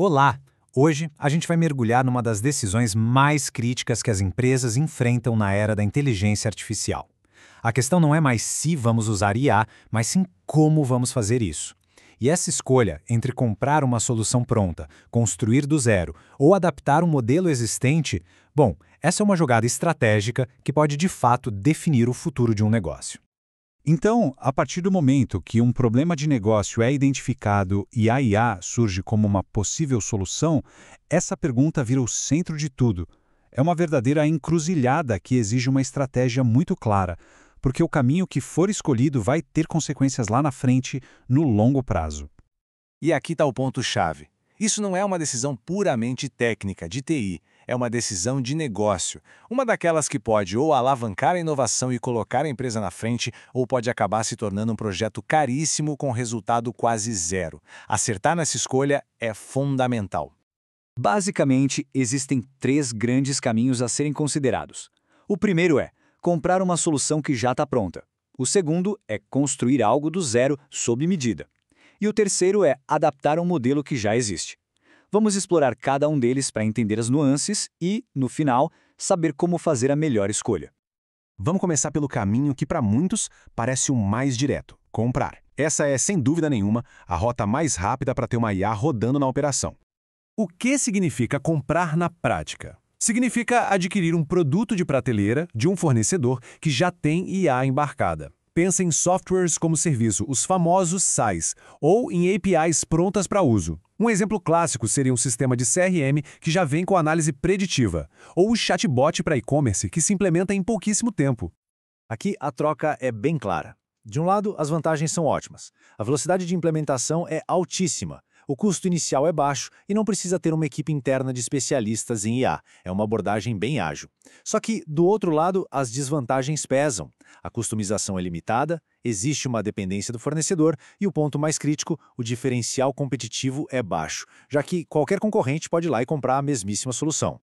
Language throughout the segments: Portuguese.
Olá! Hoje a gente vai mergulhar numa das decisões mais críticas que as empresas enfrentam na era da inteligência artificial. A questão não é mais se vamos usar IA, mas sim como vamos fazer isso. E essa escolha entre comprar uma solução pronta, construir do zero ou adaptar um modelo existente, bom, essa é uma jogada estratégica que pode de fato definir o futuro de um negócio. Então, a partir do momento que um problema de negócio é identificado e a IA surge como uma possível solução, essa pergunta vira o centro de tudo. É uma verdadeira encruzilhada que exige uma estratégia muito clara, porque o caminho que for escolhido vai ter consequências lá na frente, no longo prazo. E aqui está o ponto-chave. Isso não é uma decisão puramente técnica de TI, é uma decisão de negócio. Uma daquelas que pode ou alavancar a inovação e colocar a empresa na frente, ou pode acabar se tornando um projeto caríssimo com resultado quase zero. Acertar nessa escolha é fundamental. Basicamente, existem três grandes caminhos a serem considerados. O primeiro é comprar uma solução que já está pronta. O segundo é construir algo do zero sob medida. E o terceiro é adaptar um modelo que já existe. Vamos explorar cada um deles para entender as nuances e, no final, saber como fazer a melhor escolha. Vamos começar pelo caminho que para muitos parece o mais direto: comprar. Essa é, sem dúvida nenhuma, a rota mais rápida para ter uma IA rodando na operação. O que significa comprar na prática? Significa adquirir um produto de prateleira de um fornecedor que já tem IA embarcada. Pensa em softwares como serviço, os famosos SaaS, ou em APIs prontas para uso. Um exemplo clássico seria um sistema de CRM que já vem com análise preditiva, ou o chatbot para e-commerce que se implementa em pouquíssimo tempo. Aqui a troca é bem clara. De um lado, as vantagens são ótimas. A velocidade de implementação é altíssima. O custo inicial é baixo e não precisa ter uma equipe interna de especialistas em IA. É uma abordagem bem ágil. Só que, do outro lado, as desvantagens pesam. A customização é limitada, existe uma dependência do fornecedor e o ponto mais crítico, o diferencial competitivo é baixo, já que qualquer concorrente pode ir lá e comprar a mesmíssima solução.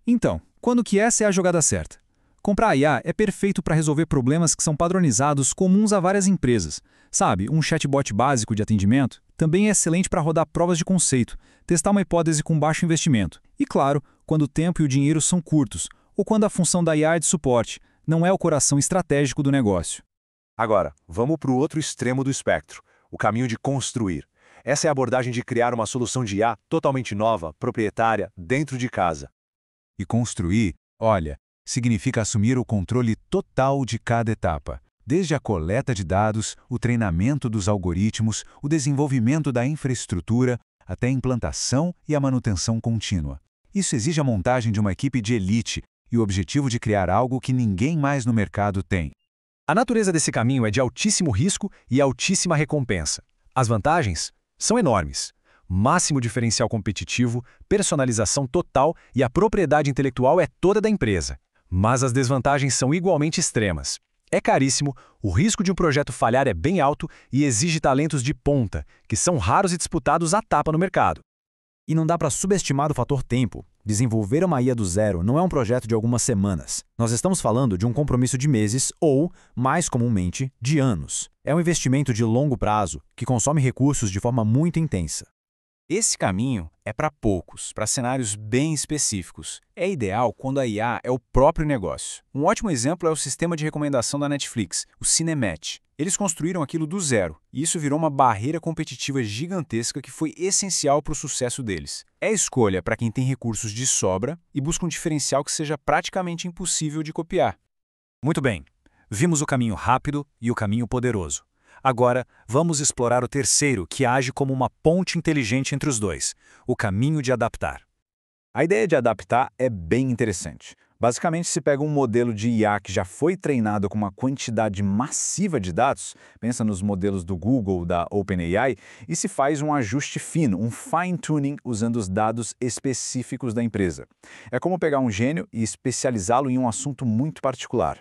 Então, quando que essa é a jogada certa? Comprar a IA é perfeito para resolver problemas que são padronizados comuns a várias empresas. Sabe, um chatbot básico de atendimento também é excelente para rodar provas de conceito, testar uma hipótese com baixo investimento. E claro, quando o tempo e o dinheiro são curtos, ou quando a função da IA é de suporte, não é o coração estratégico do negócio. Agora, vamos para o outro extremo do espectro, o caminho de construir. Essa é a abordagem de criar uma solução de IA totalmente nova, proprietária, dentro de casa. E construir, olha, significa assumir o controle total de cada etapa. Desde a coleta de dados, o treinamento dos algoritmos, o desenvolvimento da infraestrutura, até a implantação e a manutenção contínua. Isso exige a montagem de uma equipe de elite e o objetivo de criar algo que ninguém mais no mercado tem. A natureza desse caminho é de altíssimo risco e altíssima recompensa. As vantagens são enormes. Máximo diferencial competitivo, personalização total e a propriedade intelectual é toda da empresa. Mas as desvantagens são igualmente extremas. É caríssimo, o risco de um projeto falhar é bem alto e exige talentos de ponta, que são raros e disputados à tapa no mercado. E não dá para subestimar o fator tempo. Desenvolver uma IA do zero não é um projeto de algumas semanas. Nós estamos falando de um compromisso de meses ou, mais comumente, de anos. É um investimento de longo prazo que consome recursos de forma muito intensa. Esse caminho é para poucos, para cenários bem específicos. É ideal quando a IA é o próprio negócio. Um ótimo exemplo é o sistema de recomendação da Netflix, o Cinematch. Eles construíram aquilo do zero, e isso virou uma barreira competitiva gigantesca que foi essencial para o sucesso deles. É escolha para quem tem recursos de sobra e busca um diferencial que seja praticamente impossível de copiar. Muito bem, vimos o caminho rápido e o caminho poderoso. Agora, vamos explorar o terceiro, que age como uma ponte inteligente entre os dois, o caminho de adaptar. A ideia de adaptar é bem interessante. Basicamente, se pega um modelo de IA que já foi treinado com uma quantidade massiva de dados, pensa nos modelos do Google, da OpenAI, e se faz um ajuste fino, um fine-tuning usando os dados específicos da empresa. É como pegar um gênio e especializá-lo em um assunto muito particular.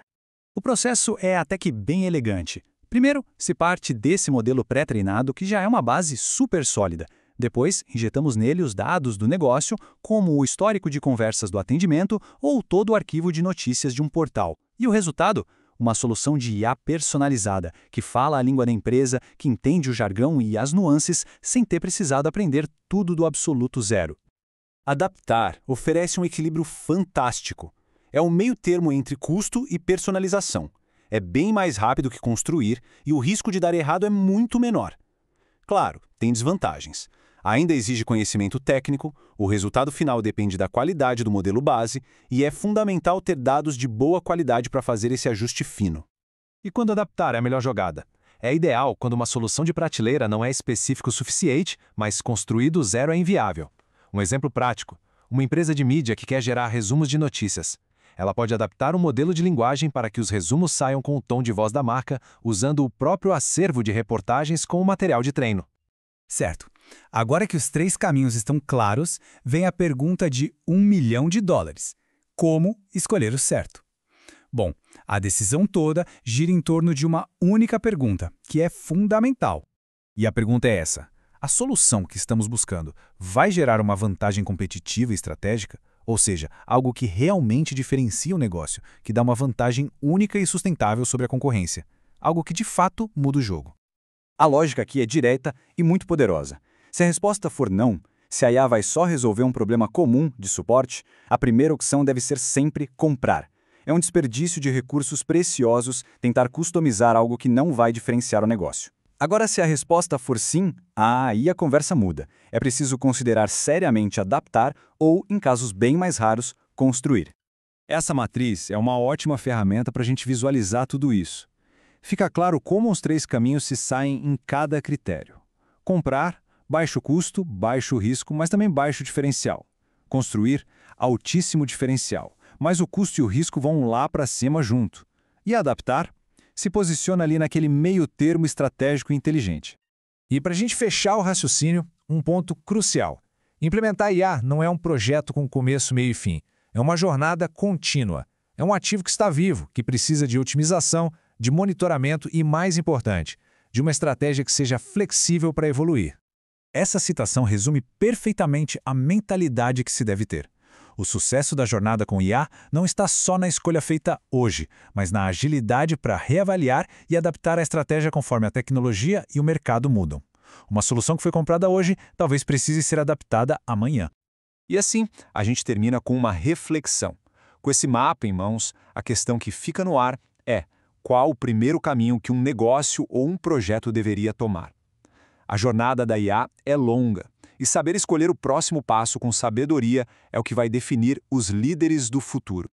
O processo é até que bem elegante. Primeiro, se parte desse modelo pré-treinado que já é uma base super sólida. Depois, injetamos nele os dados do negócio, como o histórico de conversas do atendimento ou todo o arquivo de notícias de um portal. E o resultado? uma solução de IA personalizada, que fala a língua da empresa, que entende o jargão e as nuances, sem ter precisado aprender tudo do absoluto zero. Adaptar oferece um equilíbrio fantástico. É um meio termo entre custo e personalização. É bem mais rápido que construir e o risco de dar errado é muito menor. Claro, tem desvantagens. Ainda exige conhecimento técnico, o resultado final depende da qualidade do modelo base e é fundamental ter dados de boa qualidade para fazer esse ajuste fino. E quando adaptar é a melhor jogada? É ideal quando uma solução de prateleira não é específico o suficiente, mas construir do zero é inviável. Um exemplo prático: uma empresa de mídia que quer gerar resumos de notícias. Ela pode adaptar um modelo de linguagem para que os resumos saiam com o tom de voz da marca, usando o próprio acervo de reportagens como material de treino. Certo. Agora que os 3 caminhos estão claros, vem a pergunta de $1 milhão. Como escolher o certo? Bom, a decisão toda gira em torno de uma única pergunta, que é fundamental. E a pergunta é essa: a solução que estamos buscando vai gerar uma vantagem competitiva e estratégica? Ou seja, algo que realmente diferencia o negócio, que dá uma vantagem única e sustentável sobre a concorrência. Algo que de fato muda o jogo. A lógica aqui é direta e muito poderosa. Se a resposta for não, se a IA vai só resolver um problema comum de suporte, a primeira opção deve ser sempre comprar. É um desperdício de recursos preciosos tentar customizar algo que não vai diferenciar o negócio. Agora, se a resposta for sim, aí a conversa muda. É preciso considerar seriamente adaptar ou, em casos bem mais raros, construir. Essa matriz é uma ótima ferramenta para a gente visualizar tudo isso. Fica claro como os 3 caminhos se saem em cada critério. Comprar, baixo custo, baixo risco, mas também baixo diferencial. Construir, altíssimo diferencial, mas o custo e o risco vão lá para cima junto. E adaptar, se posiciona ali naquele meio termo estratégico e inteligente. E para a gente fechar o raciocínio, um ponto crucial. Implementar IA não é um projeto com começo, meio e fim. É uma jornada contínua. É um ativo que está vivo, que precisa de otimização, de monitoramento e, mais importante, de uma estratégia que seja flexível para evoluir. Essa citação resume perfeitamente a mentalidade que se deve ter. O sucesso da jornada com IA não está só na escolha feita hoje, mas na agilidade para reavaliar e adaptar a estratégia conforme a tecnologia e o mercado mudam. Uma solução que foi comprada hoje talvez precise ser adaptada amanhã. E assim, a gente termina com uma reflexão. Com esse mapa em mãos, a questão que fica no ar é: qual o primeiro caminho que um negócio ou um projeto deveria tomar? A jornada da IA é longa, e saber escolher o próximo passo com sabedoria é o que vai definir os líderes do futuro.